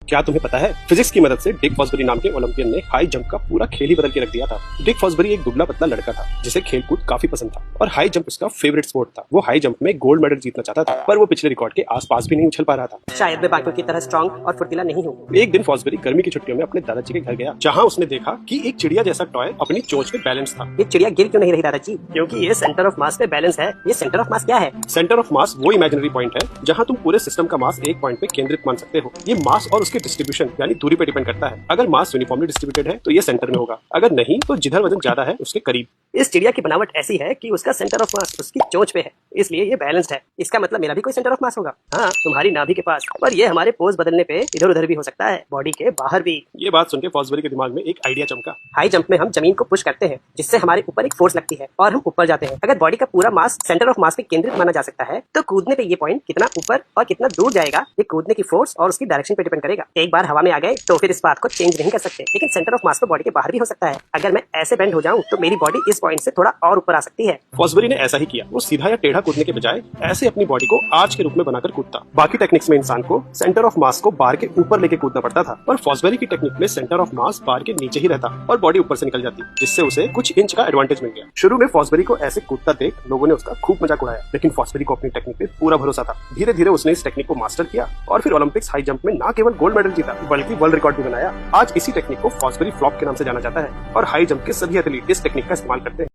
क्या तुम्हें पता है फिजिक्स की मदद से डिक फॉसबरी नाम के ओलंपियन ने हाई जंप का पूरा खेल ही बदल के रख दिया था। डिक फॉसबरी एक दुबला पतला लड़का था जिसे खेलकूद काफी पसंद था और हाई जंप उसका फेवरेट स्पोर्ट था। वो हाई जंप में गोल्ड मेडल जीतना चाहता था पर वो पिछले रिकॉर्ड के आसपास भी नहीं उछल पा रहा था। शायद मैं बाकियों की तरह स्ट्रॉन्ग और फुर्तीला नहीं हूँ। एक दिन फॉसबरी गर्मी की छुट्टियों में अपने दादाजी के घर गया जहाँ उसने देखा कि एक चिड़िया जैसा टॉय अपनी चोंच पे बैलेंस था। ये चिड़िया गिर क्यों नहीं रही दादाजी? क्योंकि ये सेंटर ऑफ मास पे बैलेंस है। ये सेंटर ऑफ मास क्या है? सेंटर ऑफ मास वो इमेजिनरी पॉइंट है जहाँ तुम पूरे सिस्टम का मास एक पॉइंट पे केंद्रित मान सकते हो। ये मास और उसके डिस्ट्रीब्यूशन यानी दूरी पे डिपेंड करता है। अगर मास यूनिफॉर्मली डिस्ट्रीब्यूटेड है तो ये सेंटर में होगा, अगर नहीं तो जिधर वजन ज्यादा है उसके करीब। इस चिड़िया की बनावट ऐसी है कि उसका सेंटर ऑफ मास उसकी चोंच पे है, इसलिए ये बैलेंस्ड है। इसका मतलब मेरा भी कोई सेंटर ऑफ मास होगा। हाँ, तुम्हारी नाभि के पास, पर ये हमारे पोज बदलने पे इधर उधर भी हो सकता है, बॉडी के बाहर भी। ये बात सुनकर फॉसबरी के दिमाग में एक आइडिया चमका। हाई जंप में हम जमीन को पुश करते हैं जिससे हमारे ऊपर एक फोर्स लगती है और हम ऊपर जाते हैं। अगर बॉडी का पूरा मास सेंटर ऑफ मास पे केंद्रित माना जा सकता है तो कूदने पे ये पॉइंट कितना ऊपर और कितना दूर जाएगा ये कूदने की फोर्स और उसकी डायरेक्शन पे डिपेंड करेगा। एक बार हवा में आ गए तो फिर इस बात को चेंज नहीं कर सकते, लेकिन सेंटर ऑफ मास तो बॉडी के बाहर भी हो सकता है। अगर मैं ऐसे बेंड हो जाऊं तो मेरी बॉडी इस पॉइंट से थोड़ा और ऊपर आ सकती है। फॉसबरी ने ऐसा ही किया। वो सीधा या टेढ़ा कूदने के बजाय ऐसे अपनी बॉडी को आर्च के रूप में बनाकर कूदता। बाकी टेक्निक्स में इंसान को सेंटर ऑफ मास को बार के ऊपर लेके कूदना पड़ता था, पर फॉसबरी की टेक्निक में सेंटर ऑफ मास बार के नीचे ही रहता और बॉडी ऊपर से निकल जाती, जिससे उसे कुछ इंच का एडवांटेज मिल गया। शुरू में फॉसबरी को ऐसे कूदता देख लोगों ने उसका खूब मजाक उड़ाया, लेकिन फॉसबरी को अपनी टेक्निक पे पूरा भरोसा था। धीरे धीरे उसने इस टेक्निक को मास्टर किया और फिर ओलंपिक्स हाई जंप में न केवल गोल्ड मेडल जीता बल्कि वर्ल्ड रिकॉर्ड भी बनाया। आज इसी टेक्निक को फॉसबरी फ्लॉप के नाम से जाना जाता है और हाई जंप के सभी एथलीट इस टेक्निक का इस्तेमाल करते हैं।